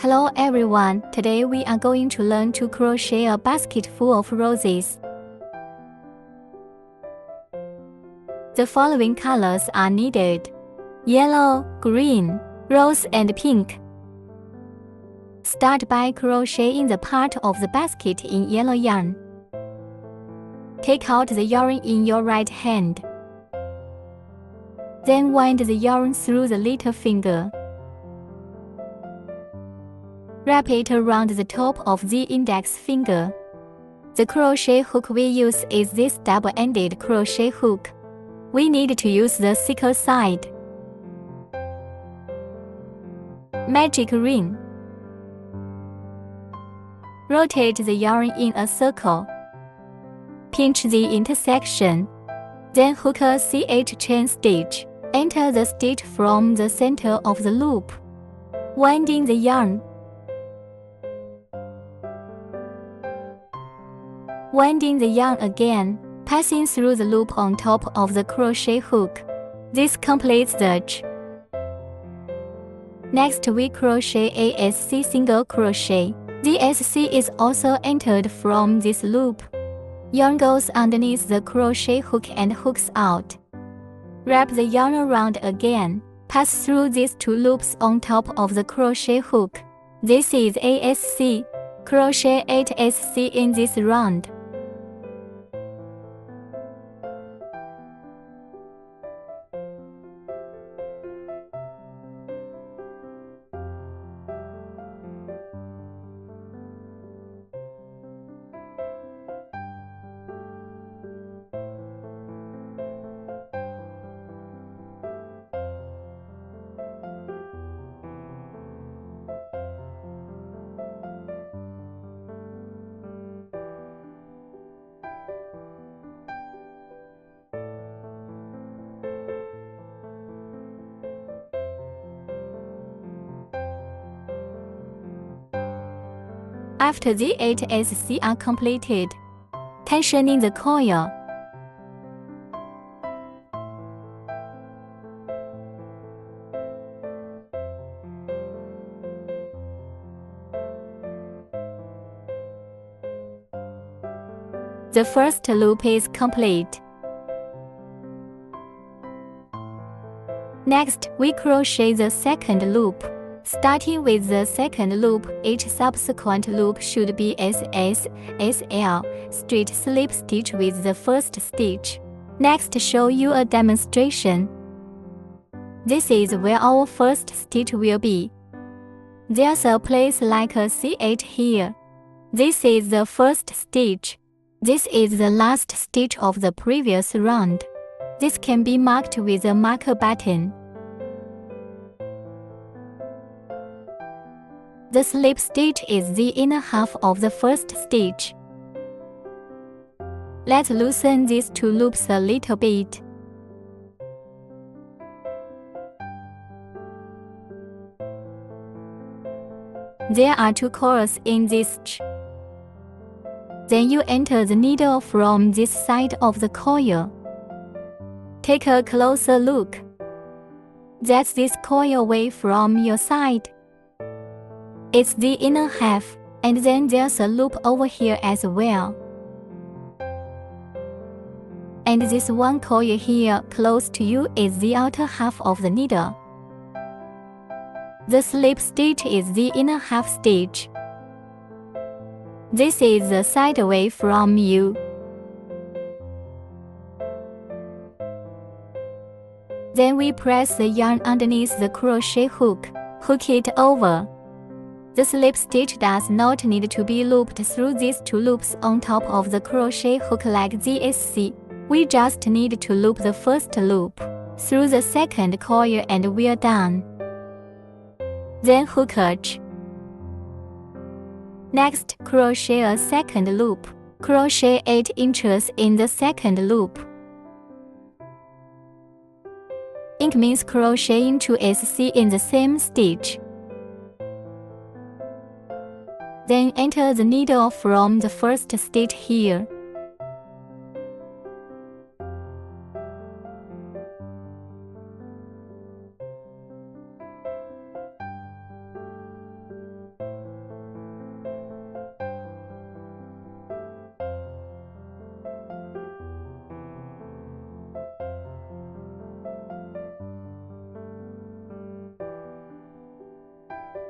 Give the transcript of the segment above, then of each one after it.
Hello everyone, today we are going to learn to crochet a basket full of roses. The following colors are needed: yellow, green, rose and pink. Start by crocheting the part of the basket in yellow yarn. Take out the yarn in your right hand. Then wind the yarn through the little finger. Wrap it around the top of the index finger. The crochet hook we use is this double-ended crochet hook. We need to use the thicker side. Magic ring. Rotate the yarn in a circle. Pinch the intersection. Then hook a CH chain stitch. Enter the stitch from the center of the loop. Winding the yarn. Winding the yarn again, passing through the loop on top of the crochet hook. This completes the edge. Next we crochet a SC single crochet. The SC is also entered from this loop. Yarn goes underneath the crochet hook and hooks out. Wrap the yarn around again, pass through these two loops on top of the crochet hook. This is ASC. Crochet 8 SC in this round. After the 8 SC are completed, tensioning the coil. The first loop is complete. Next, we crochet the second loop. Starting with the second loop, each subsequent loop should be SL straight slip stitch with the first stitch. Next, show you a demonstration. This is where our first stitch will be. There's a place like a CH here. This is the first stitch. This is the last stitch of the previous round. This can be marked with a marker button. The slip stitch is the inner half of the first stitch. Let's loosen these two loops a little bit. There are two coils in this stitch. Then you enter the needle from this side of the coil. Take a closer look. That's this coil away from your side. It's the inner half, and then there's a loop over here as well. And this one coil here close to you is the outer half of the needle. The slip stitch is the inner half stitch. This is the side away from you. Then we press the yarn underneath the crochet hook. Hook it over. The slip stitch does not need to be looped through these two loops on top of the crochet hook like the SC. We just need to loop the first loop through the second coil and we're done. Then hook edge. Next, crochet a second loop. Crochet 8 inches in the second loop. Ink means crocheting 2 SC in the same stitch. Then enter the needle from the first stitch here.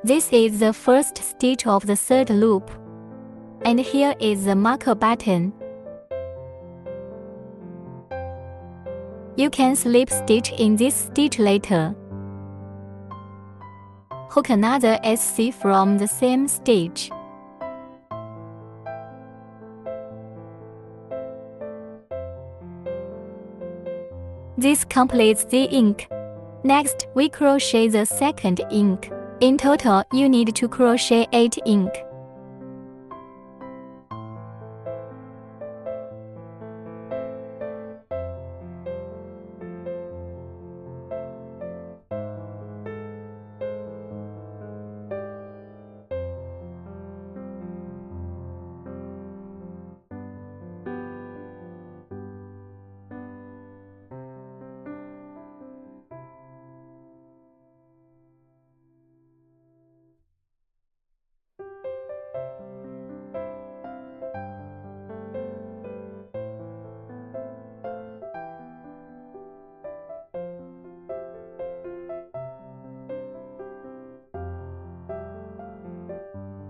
This is the first stitch of the third loop. And here is the marker button. You can slip stitch in this stitch later. Hook another SC from the same stitch. This completes the ink. Next, we crochet the second ink. In total, you need to crochet 8 ink.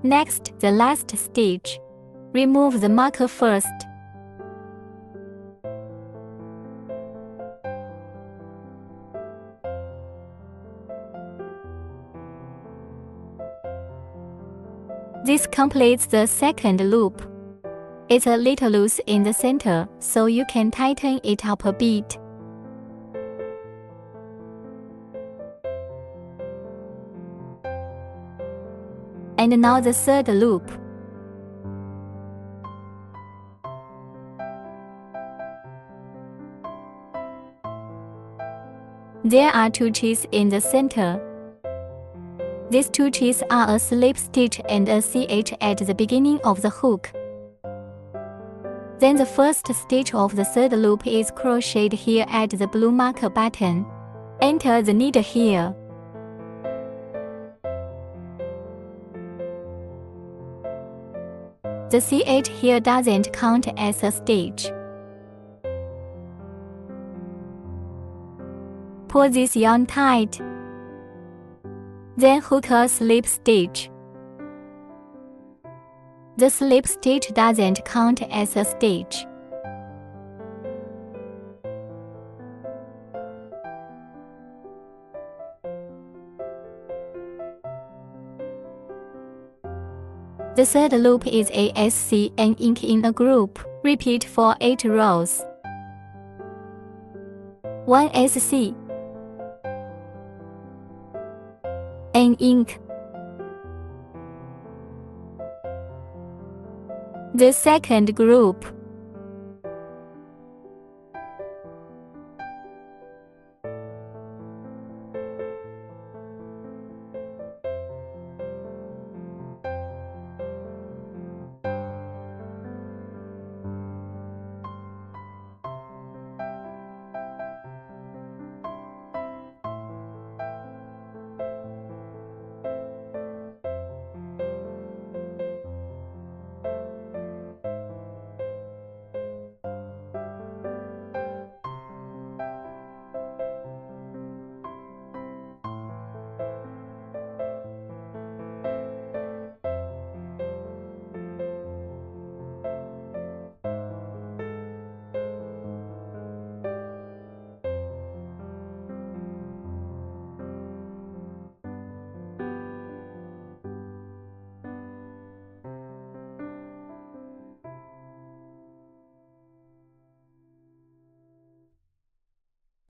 Next, the last stitch. Remove the marker first. This completes the second loop. It's a little loose in the center, so you can tighten it up a bit. And now the third loop. There are 2 cheeks in the center. These 2 cheeks are a slip stitch and a CH at the beginning of the hook. Then the first stitch of the third loop is crocheted here at the blue marker button. Enter the needle here. The CH here doesn't count as a stitch. Pull this yarn tight. Then hook a slip stitch. The slip stitch doesn't count as a stitch. The third loop is a SC and ink in a group. Repeat for 8 rows. 1 SC, an ink. The second group.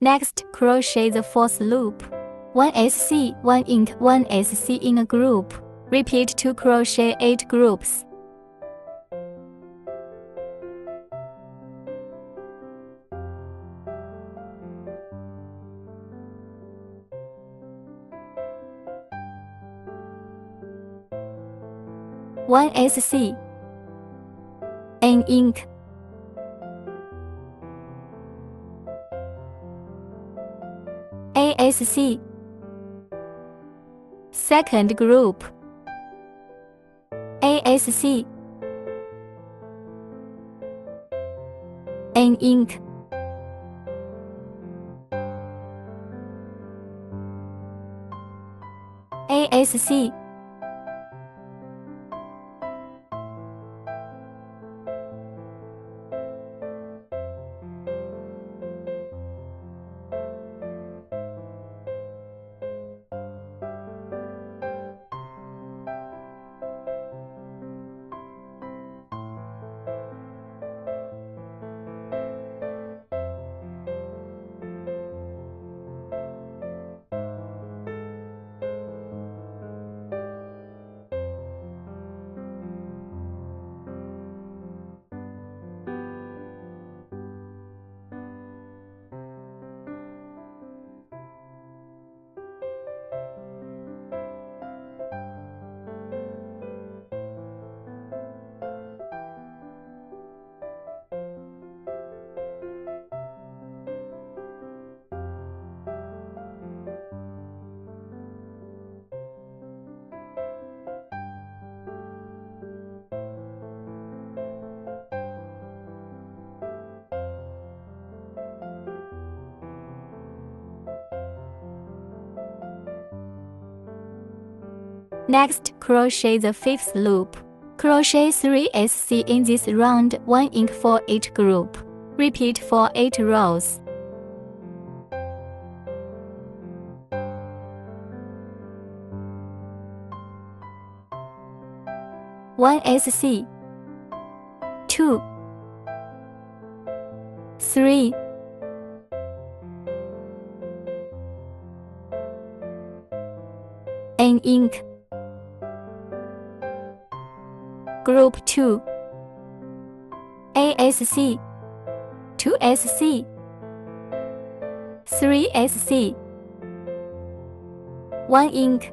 Next, crochet the fourth loop. 1 SC, 1 ink, 1 SC in a group. Repeat to crochet 8 groups. One SC, an ink, ASC, second group, ASC, an ink, ASC, Next, crochet the 5th loop. Crochet 3 SC in this round, 1 ink for each group. Repeat for 8 rows. One SC, 2, 3, 'N' ink. Group 2, ASC, 2 SC, 3 SC, 1 ink.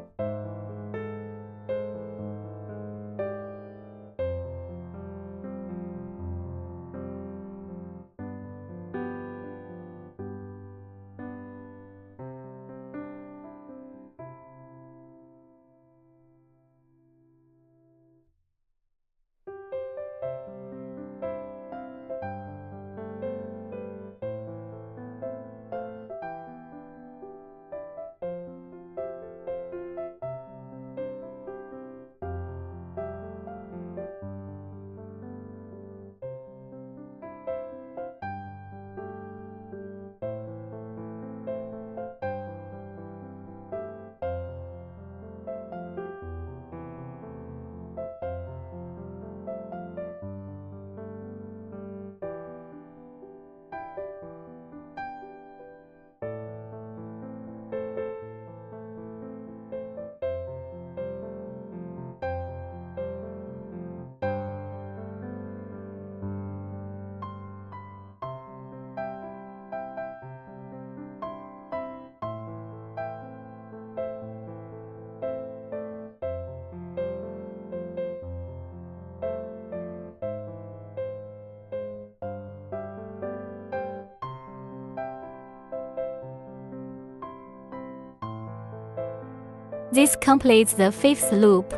This completes the 5th loop.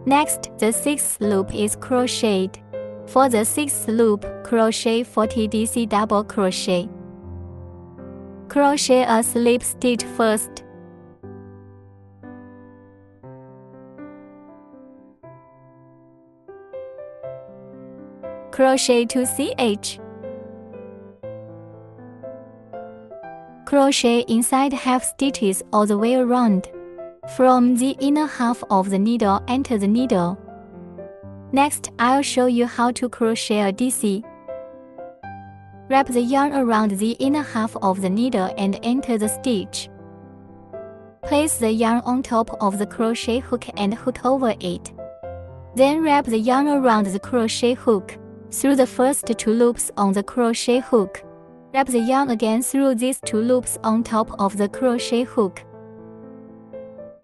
Next, the 6th loop is crocheted. For the 6th loop, crochet 40 DC double crochet. Crochet a slip stitch first. Crochet to CH. Crochet inside half stitches all the way around. From the inner half of the needle, enter the needle. Next, I'll show you how to crochet a DC. Wrap the yarn around the inner half of the needle and enter the stitch. Place the yarn on top of the crochet hook and hook over it. Then wrap the yarn around the crochet hook. Through the first 2 loops on the crochet hook. Wrap the yarn again through these 2 loops on top of the crochet hook.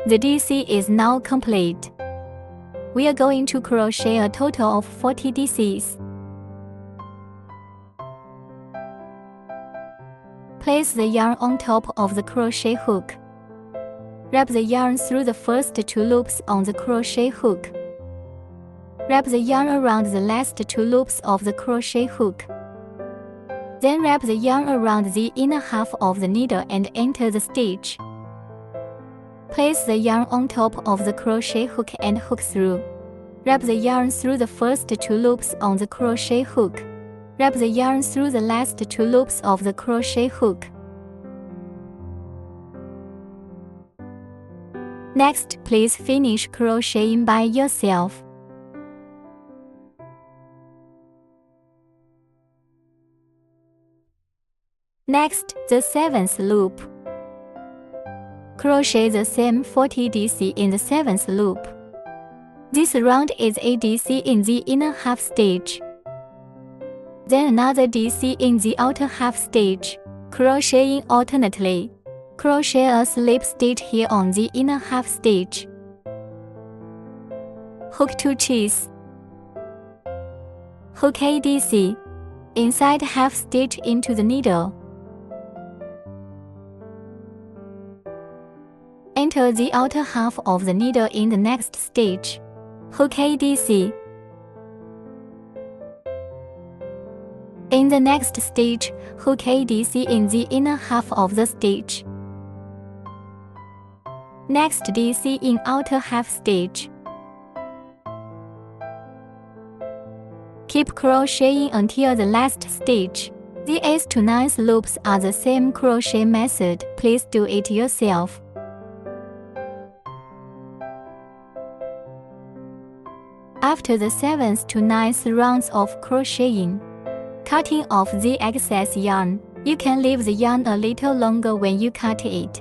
The DC is now complete. We are going to crochet a total of 40 DCs. Place the yarn on top of the crochet hook. Wrap the yarn through the first 2 loops on the crochet hook. Wrap the yarn around the last 2 loops of the crochet hook. Then wrap the yarn around the inner half of the needle and enter the stitch. Place the yarn on top of the crochet hook and hook through. Wrap the yarn through the first 2 loops on the crochet hook. Wrap the yarn through the last 2 loops of the crochet hook. Next, please finish crocheting by yourself. Next, the 7th loop. Crochet the same 40 DC in the 7th loop. This round is a DC in the inner half stitch. Then another DC in the outer half stitch, crocheting alternately. Crochet a slip stitch here on the inner half stitch. Hook 2 cheese. Hook a DC. Inside half stitch into the needle. Enter the outer half of the needle in the next stitch. Hook a DC. In the next stitch, hook a DC in the inner half of the stitch. Next DC in outer half stitch. Keep crocheting until the last stitch. The 8th to 9th loops are the same crochet method, please do it yourself. After the 7th to 9th rounds of crocheting, cutting off the excess yarn. You can leave the yarn a little longer when you cut it.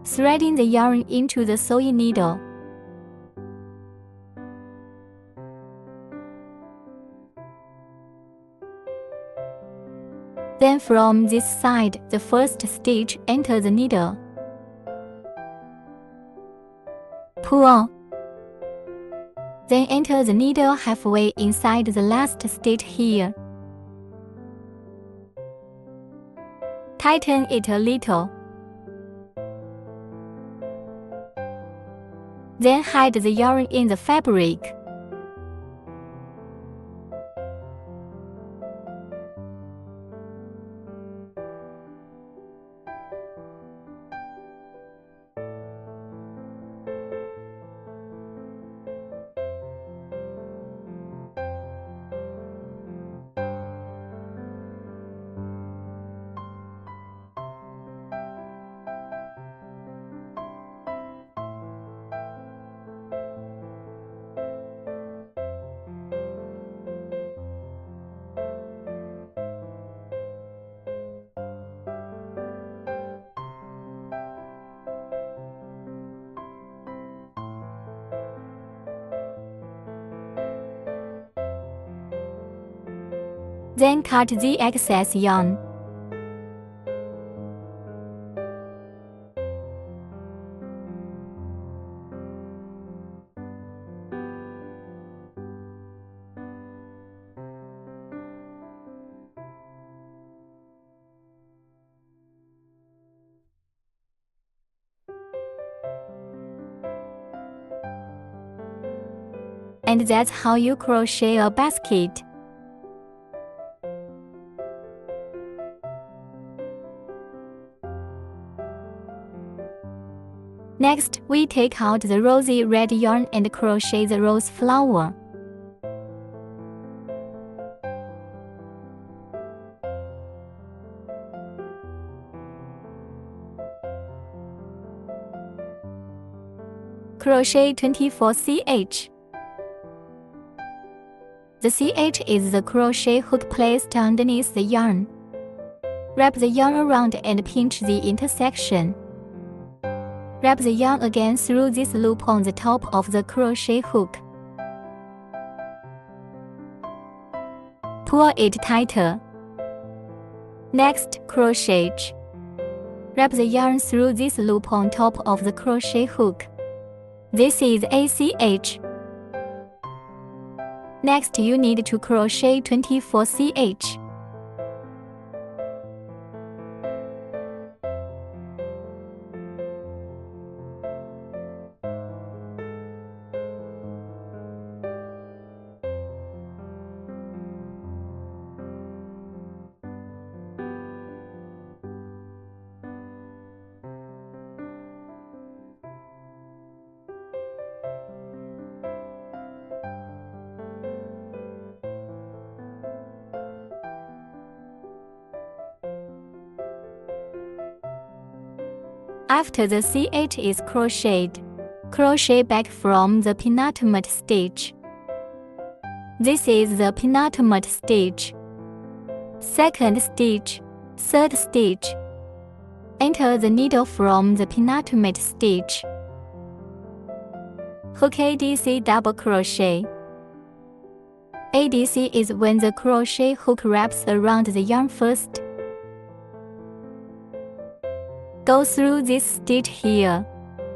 Threading the yarn into the sewing needle. Then from this side, the first stitch, enter the needle. Pull on. Then enter the needle halfway inside the last stitch here. Tighten it a little. Then hide the yarn in the fabric. Then cut the excess yarn. And that's how you crochet a basket. Next, we take out the rosy red yarn and crochet the rose flower. Crochet 24 CH. The CH is the crochet hook placed underneath the yarn. Wrap the yarn around and pinch the intersection. Wrap the yarn again through this loop on the top of the crochet hook. Pull it tighter. Next, crochet. Wrap the yarn through this loop on top of the crochet hook. This is ACH. Next, you need to crochet 24 CH. After the CH is crocheted, crochet back from the penultimate stitch. This is the penultimate stitch. Second stitch, third stitch. Enter the needle from the penultimate stitch. Hook ADC double crochet. ADC is when the crochet hook wraps around the yarn first. Go through this stitch here.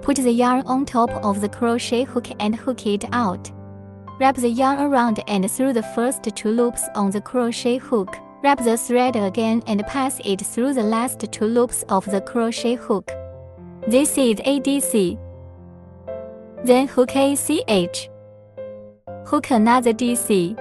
Put the yarn on top of the crochet hook and hook it out. Wrap the yarn around and through the first 2 loops on the crochet hook. Wrap the thread again and pass it through the last 2 loops of the crochet hook. This is ADC. Then hook ACH. Hook another DC.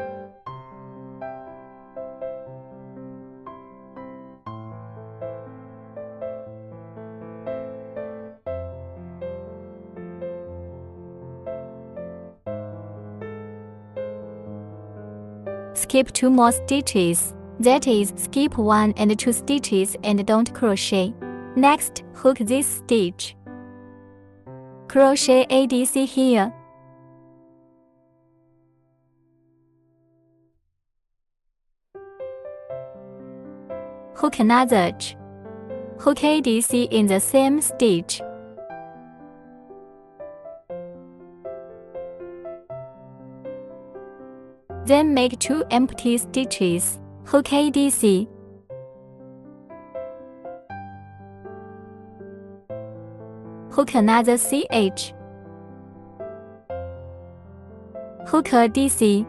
skip 2 more stitches. That is, skip 1 and 2 stitches and don't crochet. Next, hook this stitch. Crochet ADC here. Hook another. Hook ADC in the same stitch. Then make 2 empty stitches. Hook ADC. Hook another CH. Hook a DC.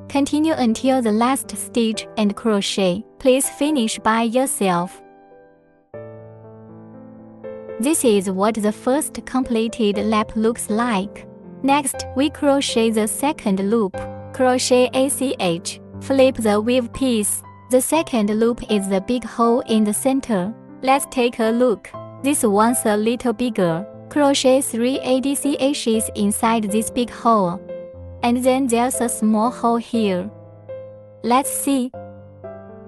Continue until the last stitch and crochet. Please finish by yourself. This is what the first completed lap looks like. Next, we crochet the second loop. Crochet ACH. Flip the weave piece. The second loop is the big hole in the center. Let's take a look. This one's a little bigger. Crochet 3 ADCHs inside this big hole. And then there's a small hole here. Let's see.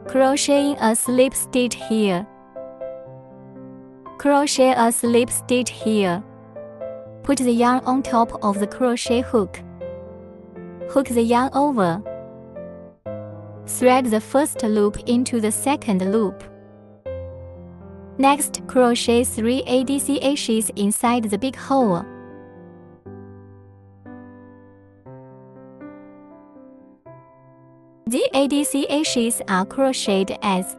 Crocheting a slip stitch here. Crochet a slip stitch here. Put the yarn on top of the crochet hook. Hook the yarn over. Thread the first loop into the second loop. Next, crochet 3 ADCHs inside the big hole. The ADCHs are crocheted as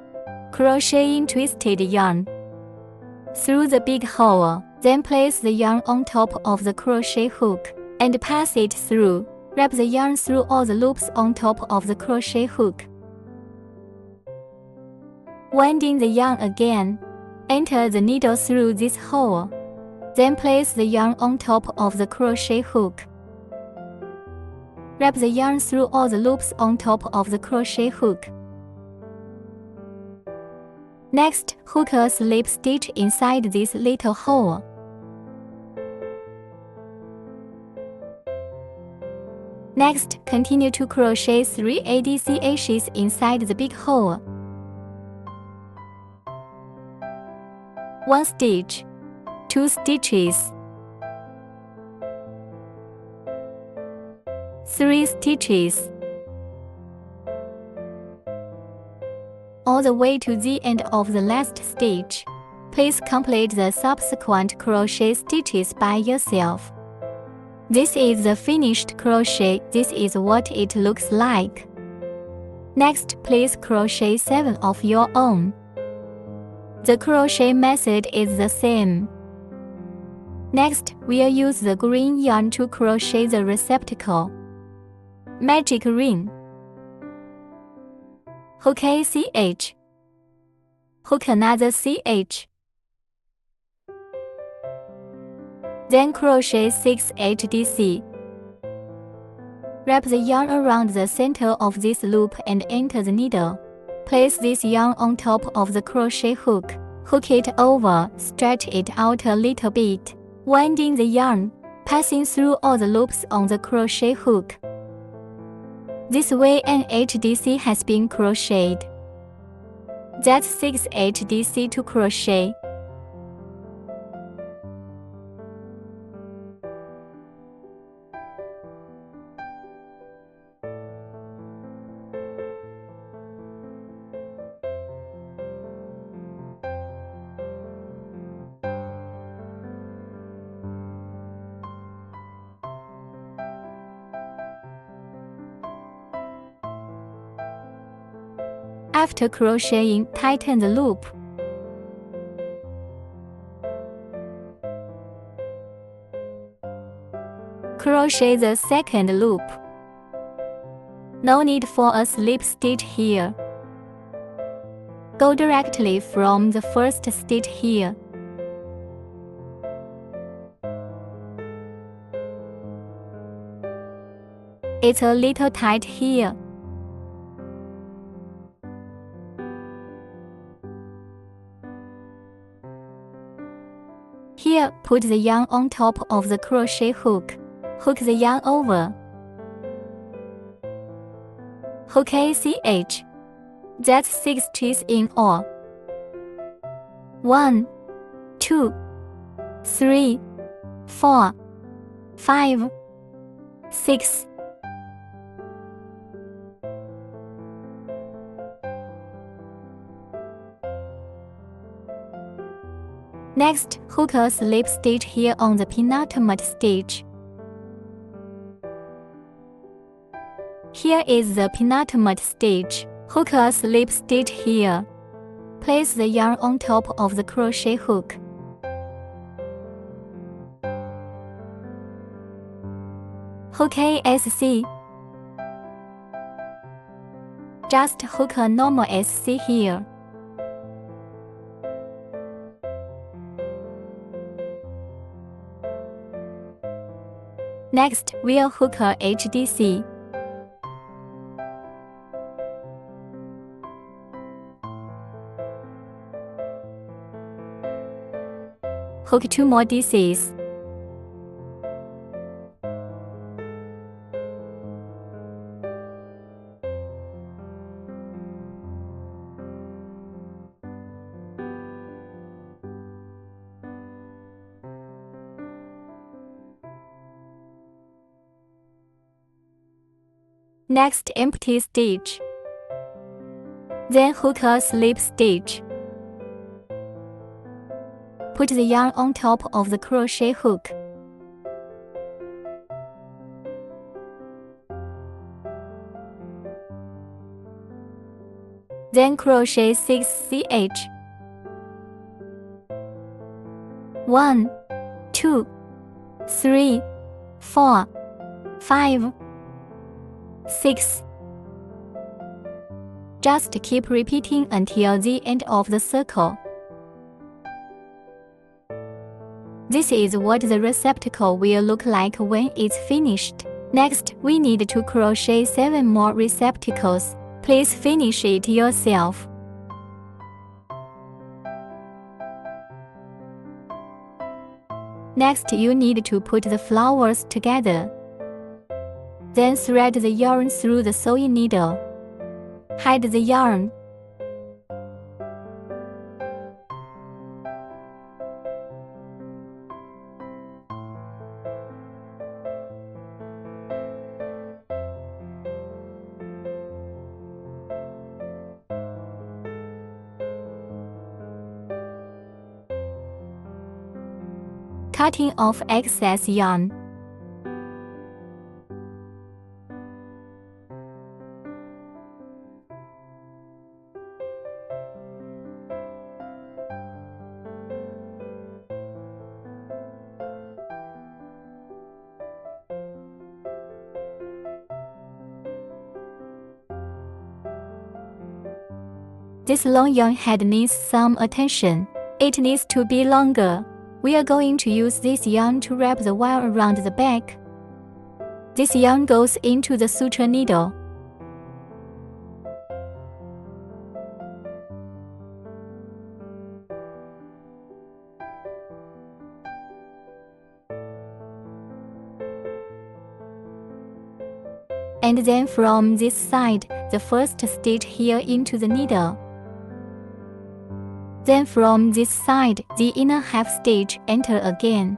crocheting twisted yarn through the big hole. Then place the yarn on top of the crochet hook and pass it through. Wrap the yarn through all the loops on top of the crochet hook. Winding the yarn again, enter the needle through this hole. Then place the yarn on top of the crochet hook. Wrap the yarn through all the loops on top of the crochet hook. Next, hook a slip stitch inside this little hole. Next, continue to crochet 3 ADCHs inside the big hole. 1 stitch, 2 stitches, 3 stitches, all the way to the end of the last stitch. Please complete the subsequent crochet stitches by yourself. This is the finished crochet. This is what it looks like. Next, please crochet 7 of your own. The crochet method is the same. Next, we'll use the green yarn to crochet the receptacle. Magic ring. Hook ACH. Hook another CH. Then crochet 6 HDC. Wrap the yarn around the center of this loop and enter the needle. Place this yarn on top of the crochet hook. Hook it over, stretch it out a little bit, winding the yarn, passing through all the loops on the crochet hook. This way an HDC has been crocheted. That's 6 HDC to crochet. After crocheting, tighten the loop. Crochet the second loop. No need for a slip stitch here. Go directly from the first stitch here. It's a little tight here. Here, put the yarn on top of the crochet hook. Hook the yarn over. hook ACH. That's 6 trees in all. 1, 2, 3, 4, 5, 6. Next, hook a slip stitch here on the penultimate stitch. Here is the penultimate stitch. Hook a slip stitch here. Place the yarn on top of the crochet hook. Hook SC. Just hook a normal SC here. Next, we'll hook a HDC. Hook 2 more DCs. Next, empty stitch. Then hook a slip stitch. Put the yarn on top of the crochet hook. Then crochet 6 CH. 1, 2, 3, 4, 5, 6. Just keep repeating until the end of the circle. This is what the receptacle will look like when it's finished. Next, we need to crochet 7 more receptacles. Please finish it yourself. Next, you need to put the flowers together. Then thread the yarn through the sewing needle. Hide the yarn. Cutting off excess yarn. This long yarn head needs some attention. It needs to be longer. We are going to use this yarn to wrap the wire around the back. This yarn goes into the suture needle. And then from this side, the first stitch here into the needle. Then from this side, the inner half stitch enter again.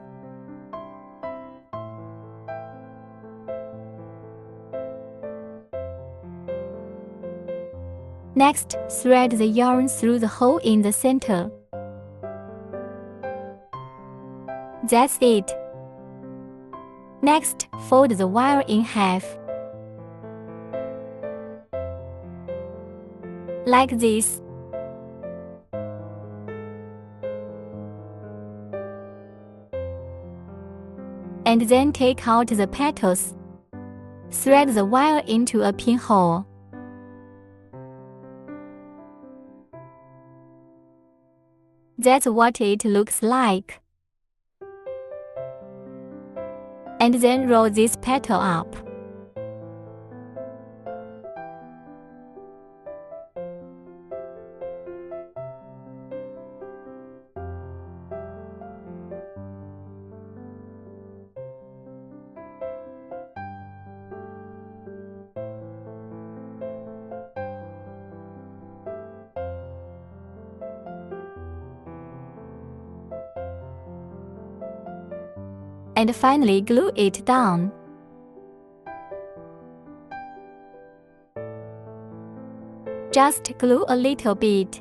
Next, thread the yarn through the hole in the center. That's it. Next, fold the wire in half. Like this. And then take out the petals. Thread the wire into a pinhole. That's what it looks like. And then roll this petal up. and finally glue it down. Just glue a little bit.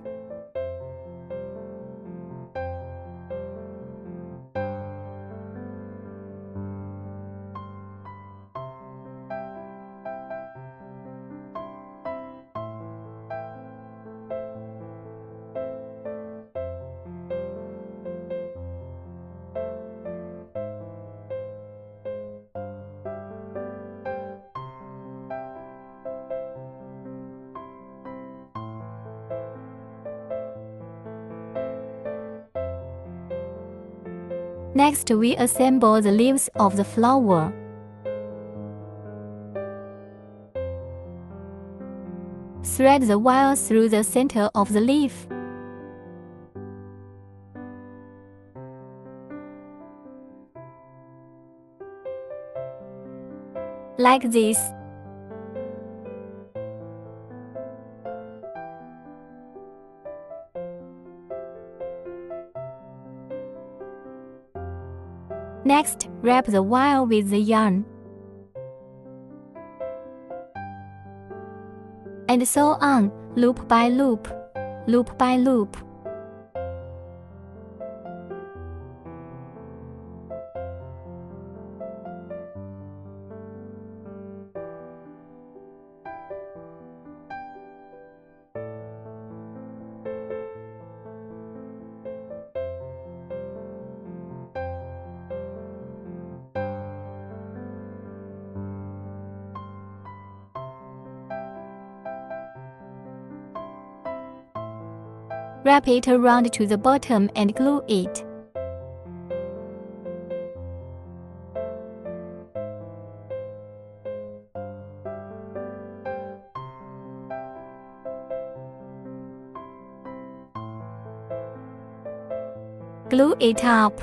Next, we assemble the leaves of the flower. Thread the wire through the center of the leaf. Like this. Next, wrap the wire with the yarn. And sew on, loop by loop, loop by loop. Wrap it around to the bottom and glue it. Glue it up.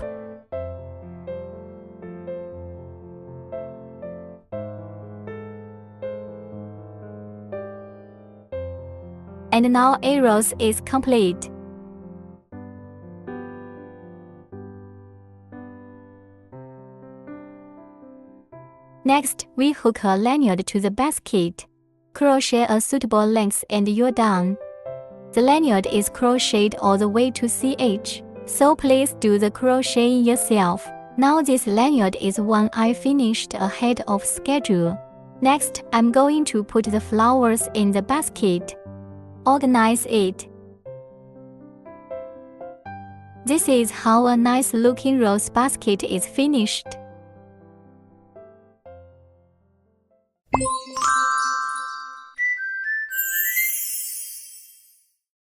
And now arrows is complete. Next, we hook a lanyard to the basket. Crochet a suitable length and you're done. The lanyard is crocheted all the way to CH, so please do the crocheting yourself. Now this lanyard is one I finished ahead of schedule. Next, I'm going to put the flowers in the basket. Organize it. This is how a nice looking rose basket is finished.